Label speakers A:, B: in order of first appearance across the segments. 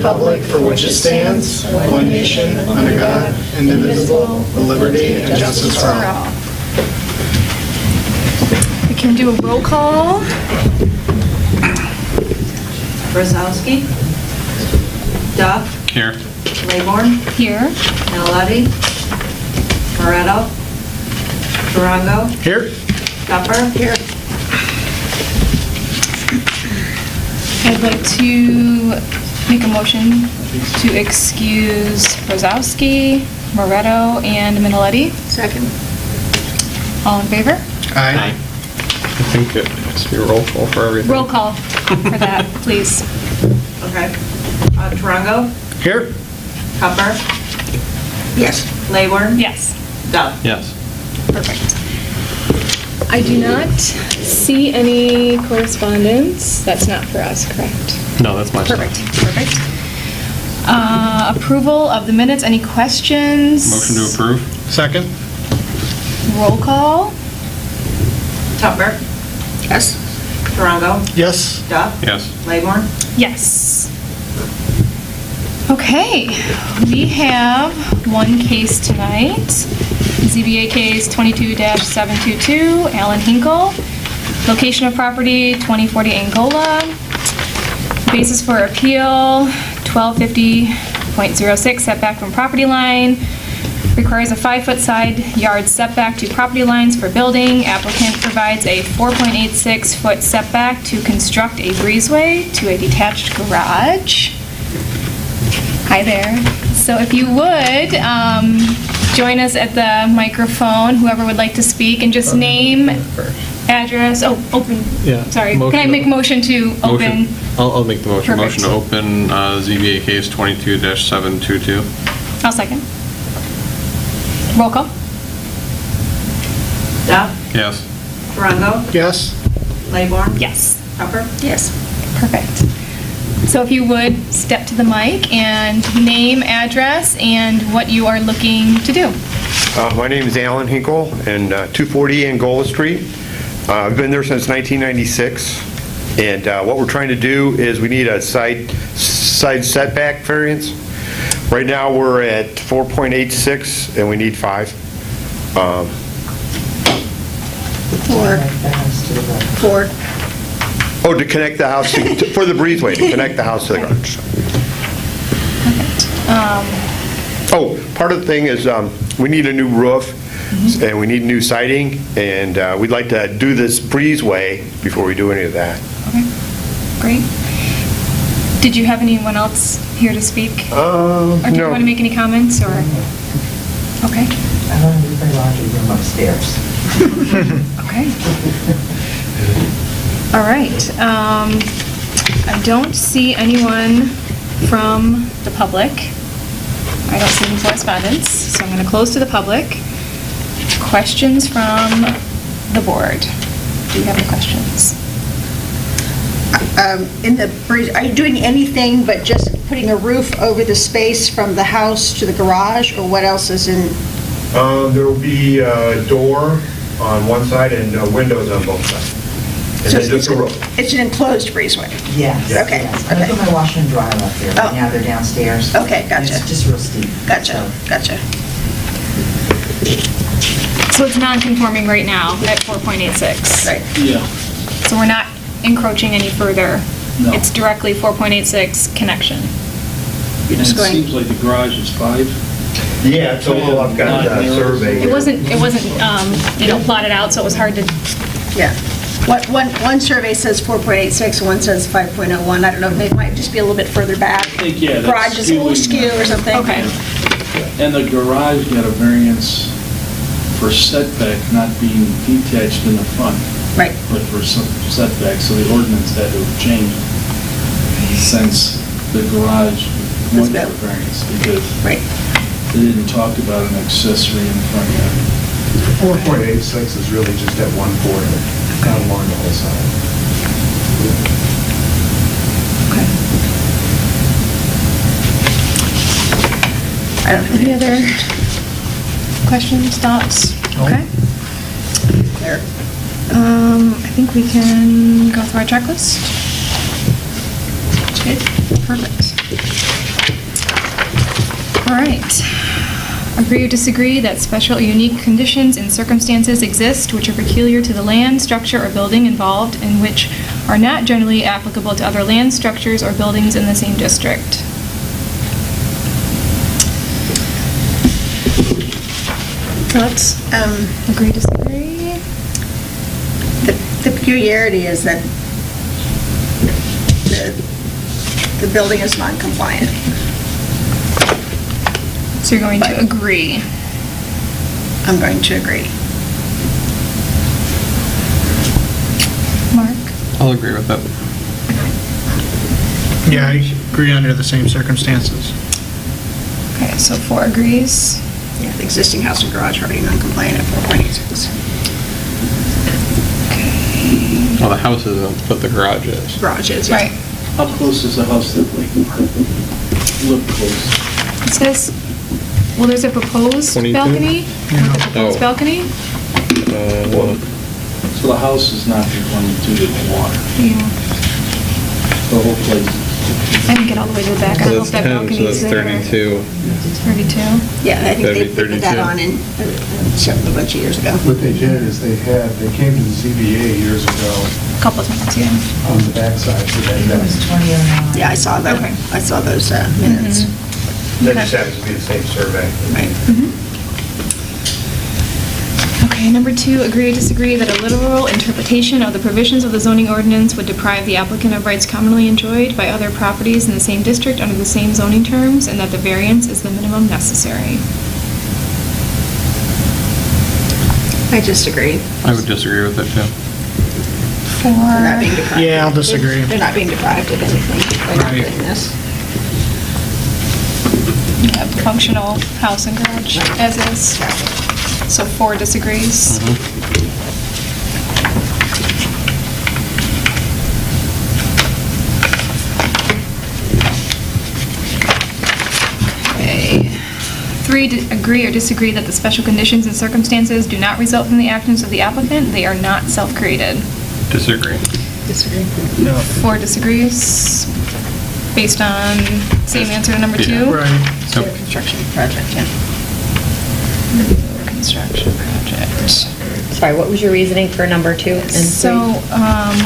A: republic for which it stands, one nation, under God, indivisible, with liberty and justice for all.
B: We can do a roll call.
C: Brzezowski. Duff.
D: Here.
C: Laybourne.
B: Here.
C: Minnelli. Moretto. Durango.
A: Here.
C: Tupper. Here.
B: I'd like to make a motion to excuse Brzezowski, Moretto, and Minnelli.
C: Second.
B: All in favor?
A: Aye.
D: I think it has to be a roll call for everything.
B: Roll call for that, please.
C: Okay. Durango.
A: Here.
C: Tupper.
A: Yes.
C: Laybourne.
B: Yes.
C: Duff.
D: Yes.
B: Perfect. I do not see any correspondence. That's not for us, correct?
D: No, that's my stuff.
B: Perfect. Approval of the minutes. Any questions?
D: Motion to approve?
A: Second.
B: Roll call.
C: Tupper.
A: Yes.
C: Durango.
A: Yes.
C: Duff.
D: Yes.
C: Laybourne.
B: Yes. Okay, we have one case tonight. ZBA case 22-722, Alan Hinkle. Location of property, 2040 Angola. Basis for appeal, 1250.06, setback from property line. Requires a 5-foot side yard setback to property lines for building. Applicant provides a 4.86-foot setback to construct a breezeway to a detached garage. Hi there. So if you would, join us at the microphone, whoever would like to speak, and just name, address, open.
D: Yeah.
B: Sorry,
D: Motion
B: can I make a motion to open?
D: I'll make the motion.
B: Perfect.
D: Motion to open ZBA case 22-722.
B: I'll second. Roll call.
C: Duff.
D: Yes.
C: Durango.
A: Yes.
C: Laybourne.
B: Yes.
C: Tupper.
B: Yes. Perfect. So if you would, step to the mic and name, address, and what you are looking to do.
E: My name is Alan Hinkle, and 240 Angola Street. I've been there since 1996, and what we're trying to do is we need a side setback variance. Right now we're at 4.86, and we need 5.
C: Four.
E: Oh, to connect the house, for the breezeway, to connect the house to the garage. Oh, part of the thing is we need a new roof, and we need new siding, and we'd like to do this breezeway before we do any of that.
B: Okay, great. Did you have anyone else here to speak? Or do you
E: No.
B: want to make any comments, or? Okay,
F: I don't have a very large room upstairs.
B: okay. All right. I don't see anyone from the public. I don't see any correspondence, so I'm going to close to the public. Questions from the board? Do you have any questions?
G: In the breeze, are you doing anything but just putting a roof over the space from the house to the garage, or what else is in?
E: There will be a door on one side and windows on both sides. And then just a roof.
G: It's an enclosed breezeway?
F: Yes.
G: Okay,
F: Yes.
G: okay.
F: I put my washer and dryer up there.
G: Oh.
F: Right now they're downstairs.
G: Okay, gotcha.
F: It's just real steep.
G: Gotcha,
F: So,
G: gotcha.
B: So it's non-conforming right now at 4.86?
G: Right.
H: Yeah,
B: So we're not encroaching any further?
H: No.
B: It's directly 4.86 connection?
G: You're
H: and
G: just
H: it
G: going,
H: seems like the garage is 5.
E: Yeah, it's all, I've got survey.
B: It wasn't, plotted out, so it was hard to,
G: yeah. One survey says 4.86, and one says 5.01. I don't know, it might just be a little bit further back.
H: I think, yeah, that's
G: Garage is a little
H: skewing
G: skew or something.
B: okay.
H: And the garage got a variance for setback not being detached in the front,
G: Right.
H: but for some setback, so the ordinance had to have changed since the garage went for
G: built.
H: variance, because
G: Right.
H: they didn't talk about an accessory in the front yard.
I: 4.86 is really just at one corner, not along the whole side.
G: I don't have
B: Any other questions, thoughts? Okay.
G: Clear.
B: I think we can go through our checklist. Good, perfect. All right. Agree or disagree that special or unique conditions and circumstances exist which are peculiar to the land, structure, or building involved and which are not generally applicable to other land, structures, or buildings in the same district. Thoughts? Agree, disagree?
G: The peculiarity is that the building is non-compliant.
B: So you're going to agree.
G: I'm going to agree.
B: Mark?
D: I'll agree with that.
A: Yeah, I agree under the same circumstances.
B: Okay, so 4 agrees.
G: Yeah, the existing house and garage are already non-compliant at 4.86.
D: Well, the house isn't, but the garage is.
G: Garage is, yeah.
B: Right.
H: How close is the house to Lake Park? Look close.
B: It says, well, there's a proposed
D: 22?
B: balcony.
A: Yeah.
B: Proposed
D: Oh.
B: balcony?
H: So the house is not conforming to the water,
B: Yeah.
H: the whole place.
B: I didn't get all the way to the back. I don't
D: So
B: know if
D: that's
B: that
D: 10,
B: balcony
D: so
B: is
D: that's
B: there.
D: 32.
B: 32?
G: Yeah, I think
D: That'd
G: they
D: be
G: put that
D: 32.
G: on in a bunch of years ago.
I: What they did is they came to the ZBA years ago
B: A couple of times, yeah.
I: on the backside, so
F: It
I: that,
F: was 2009.
G: Yeah, I saw that.
B: Okay.
G: I saw those minutes.
E: That just happens to be the same survey.
G: Right.
B: Okay, number 2, agree or disagree that a literal interpretation of the provisions of the zoning ordinance would deprive the applicant of rights commonly enjoyed by other properties in the same district under the same zoning terms, and that the variance is the minimum necessary.
G: I disagree.
D: I would disagree with that too.
G: They're not being
B: 4,
G: deprived.
A: Yeah, I'll disagree.
G: They're not being deprived of anything by not
A: Right.
G: doing this.
B: you have functional house and garage as is. So 4 disagrees. Okay. 3, agree or disagree that the special conditions and circumstances do not result from the actions of the applicant. They are not self-created.
D: Disagree.
G: Disagree.
B: 4 disagrees, based on same answer to number 2.
D: Yeah.
A: Right.
D: Yep.
G: Construction project, yeah.
B: Construction project.
J: Sorry, what was your reasoning for number 2 and 3?
B: So,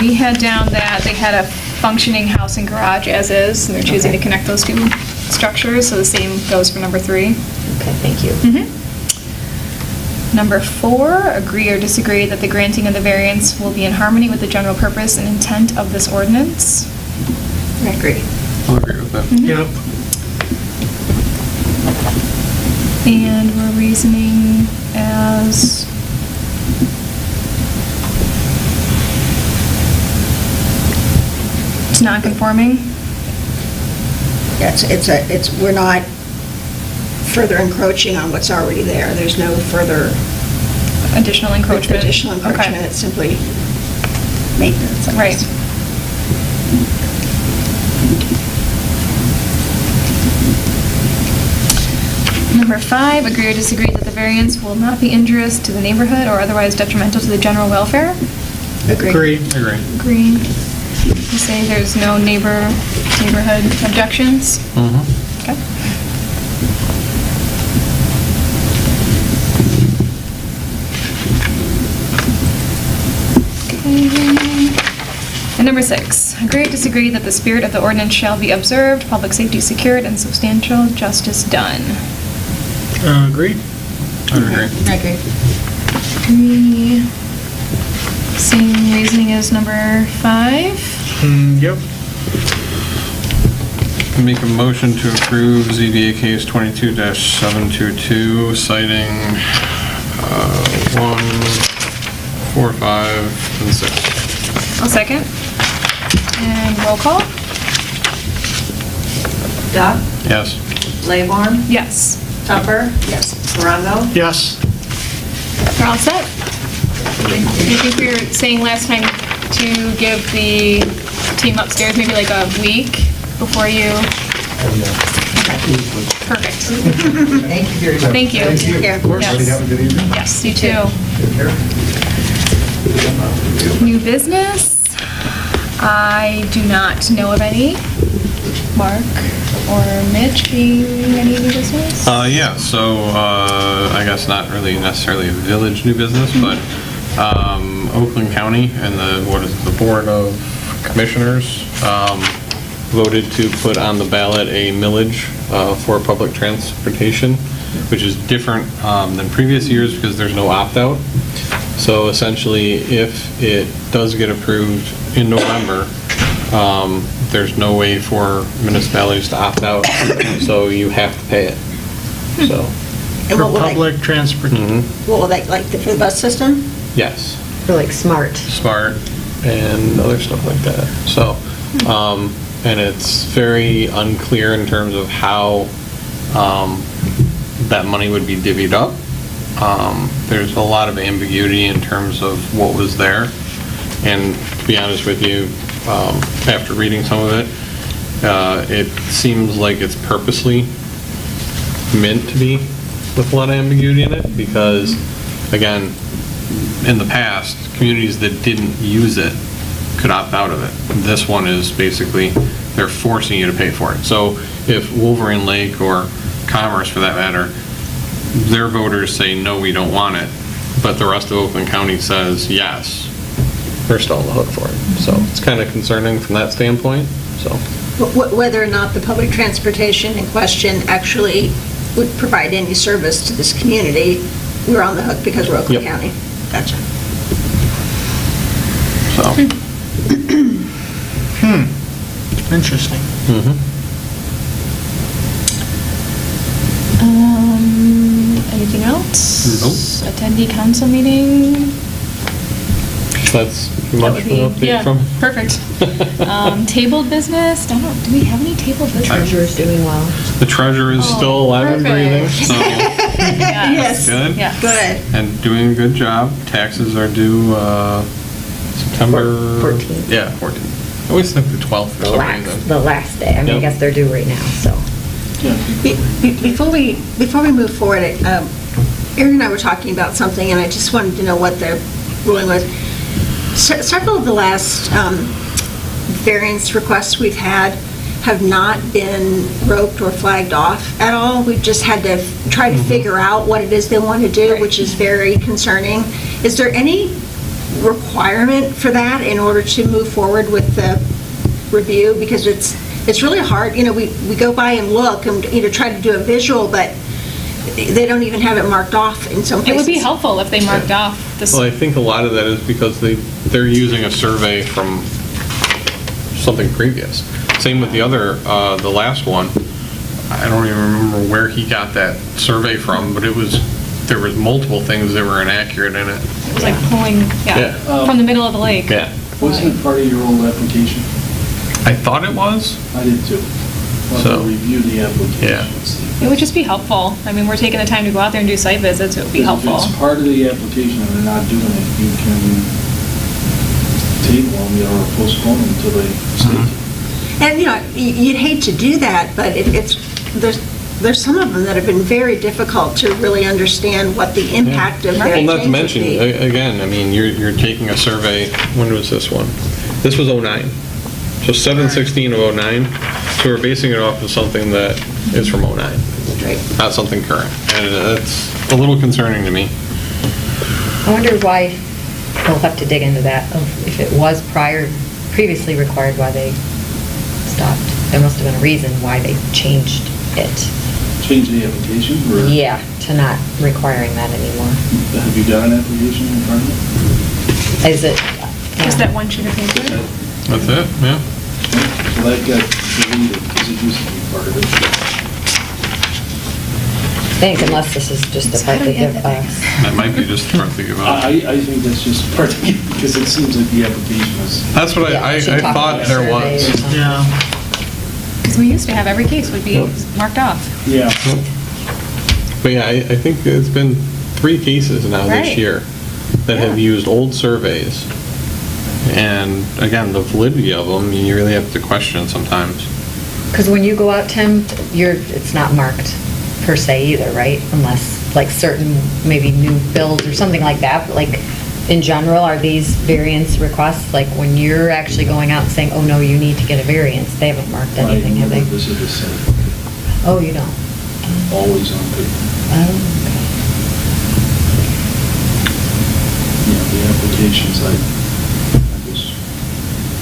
B: we had down that they had a functioning house and garage as is, and they're choosing to
J: Okay.
B: connect those 2 structures, so the same goes for number 3.
J: Okay, thank you.
B: Number 4, agree or disagree that the granting of the variance will be in harmony with the general purpose and intent of this ordinance.
G: I agree.
D: I'll agree with that.
A: Yep.
B: And we're reasoning as... It's non-conforming?
G: Yeah, we're not further encroaching on what's already there. There's no further
B: Additional encroachment?
G: additional encroachment.
B: Okay.
G: It's simply maintenance. I guess.
B: Right. Number 5, agree or disagree that the variance will not be injurious to the neighborhood or otherwise detrimental to the general welfare?
G: Agree.
A: Agree.
D: Agree.
B: Agree. You say there's no neighborhood objections? Okay. Okay. And number 6, agree or disagree that the spirit of the ordinance shall be observed, public safety secured, and substantial justice done?
A: Agree.
D: I would agree.
G: I agree.
B: Agree. Same reasoning as number 5?
A: Yep.
D: Make a motion to approve ZBA case 22-722 citing 1, 4, 5, and 6.
B: I'll second. And roll call?
C: Duff,
D: Yes.
C: Layborn,
B: Yes.
C: Tupper,
G: Yes.
C: Karango,
A: Yes.
B: We're all set? I think we were saying last time to give the team upstairs maybe like a week before you... Perfect.
F: Thank you very much.
B: Thank you.
G: Yeah.
A: Of course.
B: Yes.
I: have a good evening.
B: Yes, you too. New business? I do not know of any. Mark or Mitch? Richie, any new business?
D: Yeah, so, I guess not really necessarily a village new business, but, Oakland County and the Board of Commissioners, voted to put on the ballot a millage, for public transportation, which is different, than previous years because there's no opt-out. So essentially, if it does get approved in November, there's no way for municipalities to opt out, so you have to pay it, so,
G: And what will they-
A: Public transportation.
G: What will they, like, for the bus system?
D: yes.
J: For like smart.
D: Smart and other stuff like that. So, and it's very unclear in terms of how that money would be divvied up. There's a lot of ambiguity in terms of what was there. And to be honest with you, after reading some of it, it seems like it's purposely meant to be with a lot of ambiguity in it because, again, in the past, communities that didn't use it could opt out of it. This one is basically, they're forcing you to pay for it. So if Wolverine Lake or Commerce, for that matter, their voters say, no, we don't want it, but the rest of Oakland County says, yes, they're still on the hook for it. So it's kind of concerning from that standpoint, so.
G: Whether or not the public transportation in question actually would provide any service to this community, we're on the hook because we're Oakland
D: Yep.
G: County. Gotcha.
D: So.
A: Interesting.
B: Anything else?
D: Nope.
B: Attendee council meeting?
D: That's
B: That
D: much
B: would
D: of
B: be,
D: an update
B: yeah,
D: from.
B: perfect. Tabled business, do we have any tabled business?
J: Treasurer's doing well.
D: The treasurer is still alive and breathing,
B: perfect.
D: so
G: Yes.
D: good.
B: Yes.
G: Good.
D: And doing a good job. Taxes are due September
J: 14th.
D: Yeah, 14th. I always think the 12th for some reason.
J: The last day. I mean, I
D: Yep.
J: guess they're due right now, so.
G: Before we move forward, Erin and I were talking about something, and I just wanted to know what the ruling was. Several of the last variance requests we've had have not been roped or flagged off at all. We've just had to try to figure out what it is they want to do, which is very concerning. Is there any requirement for that in order to move forward with the review? Because it's really hard, we go by and look and, try to do a visual, but they don't even have it marked off in some
B: It
G: places.
B: would be helpful if they marked off this.
D: Well, I think a lot of that is because they're using a survey from something previous. Same with the other, the last one. I don't even remember where he got that survey from, but there was multiple things that were inaccurate in it.
B: It was like pulling,
D: Yeah.
B: from the middle of the lake.
D: Yeah.
H: Wasn't it part of your old application?
D: I thought it was.
H: I did too. I'll
D: So-
H: review the application.
D: Yeah.
H: and see.
B: It would just be helpful. I mean, we're taking the time to go out there and do site visits, it would be helpful.
H: If it's part of the application and they're not doing it, you can table them, or postpone them until they state.
G: And, you'd hate to do that, but there's some of them that have been very difficult to really understand what the impact of their
D: Well,
G: change
D: not to
G: would
D: mention,
G: be.
D: again, I mean, you're taking a survey, when was this one? This was '09. So 7/16 of '09. So we're basing it off of something that is from '09,
G: Right.
D: not something current. And that's a little concerning to me.
J: I wonder why, we'll have to dig into that, of if it was previously required, why they stopped. There must have been a reason why they changed it.
H: Change the application, or
J: Yeah, to not requiring that anymore.
H: have you got an application in front of you?
J: Is it?
B: Just that one sheet of paper?
D: That's it, yeah.
H: So that got deleted because it used to be part of it.
J: I think unless this is just a part they give us.
D: That might be just the part they give out.
H: I think that's just part of it because it seems like the application is.
D: That's what
J: Yeah,
D: I
J: she talked
D: thought
J: about
D: there
J: survey or
D: was.
J: something.
A: Yeah.
B: Because we used to have every case would be marked off.
H: Yeah.
D: But yeah, I think it's been 3 cases now this
B: Right.
D: year that have used old surveys. And again, the validity of them, you really have to question sometimes.
J: Because when you go out, Tim, it's not marked per se either, right? Unless, like, certain, maybe new builds or something like that, but like, in general, are these variance requests, like, when you're actually going out and saying, oh, no, you need to get a variance, they haven't marked anything, have they?
H: This is the same.
J: Oh, you don't?
H: always on paper.
J: Oh,
H: The applications I just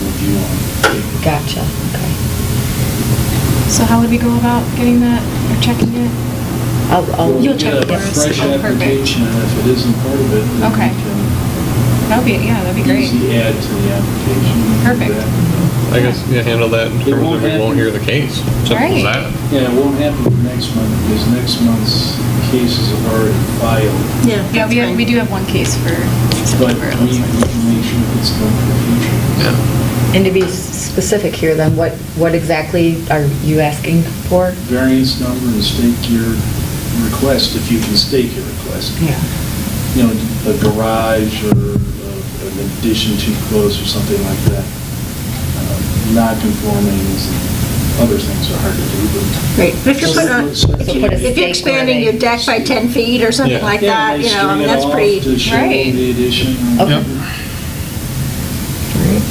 H: review on paper.
J: okay. Gotcha, okay.
B: So how would we go about getting that or checking it? You'll check
H: We'll
B: it
H: get a
B: first.
H: fresh
B: Oh, perfect.
H: application, and if it isn't part of it, then
B: Okay. that'd be great.
H: easy add to the application.
B: Perfect.
D: I guess you handle that in
H: It
D: terms
H: won't
D: of we won't
H: happen.
D: hear the case. Simple
B: Right.
D: as that.
H: Yeah, it won't happen next month, because next month's cases are already filed,
G: Yeah.
B: Yeah,
G: that's fine.
B: we do have one case for
H: but
B: September. it
H: we
B: looks
H: we
B: like.
H: can make sure it's done for the future.
D: Yeah.
J: And to be specific here, then, what exactly are you asking for?
H: Variance number and stake your request, if you can stake your request.
J: Yeah.
H: You know, a garage or an addition too close or something like that. Non-conformings and other things are hard to do, but.
G: Great, but if you're putting on,
H: So
G: if
J: put a
G: you're
J: stake where
G: expanding
J: they-
G: your deck by 10 feet or something
D: Yeah.
G: like
H: Yeah,
G: that,
H: they
G: you know, I
H: string
G: mean,
H: it
G: that's
H: off
G: pretty,
H: to show
B: Right.
H: the addition.
J: Okay.
D: Yep.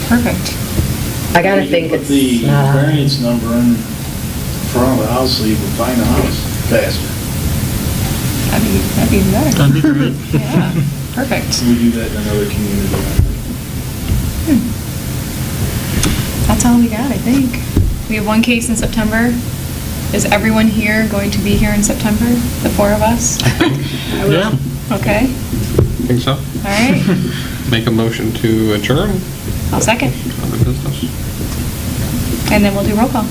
B: Perfect.
J: I gotta
H: You
J: think
H: put
J: it's
H: the
J: not on.
H: variance number in front of the house so you can find the house faster.
B: That'd be even better.
A: That'd be great.
B: Yeah, perfect.
H: We do that in another community.
B: That's all we got, I think. We have one case in September. Is everyone here going to be here in September? The four of us?
A: Yeah.
B: Okay,
D: Think so?
B: all right.
D: Make a motion to adjourn
B: I'll second.
D: on the business.
B: And then we'll do roll call.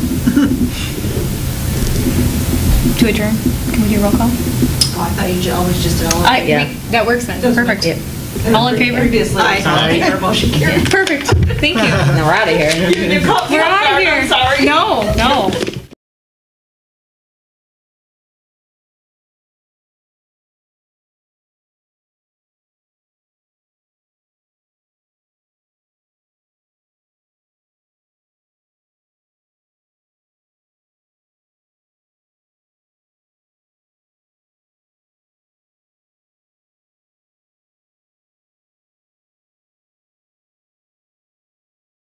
B: To adjourn, can we do roll call?
C: Oh, I thought you always just did all of it.
J: Yeah.
B: That works then, perfect.
J: Yep.
B: All in favor?
C: Previously, it was all in favor, motion carried.
B: Perfect, thank you.
J: Now we're out of here.
C: You caught me
B: We're
C: off
B: out of
C: guard,
B: here.
C: I'm sorry.
B: No, no.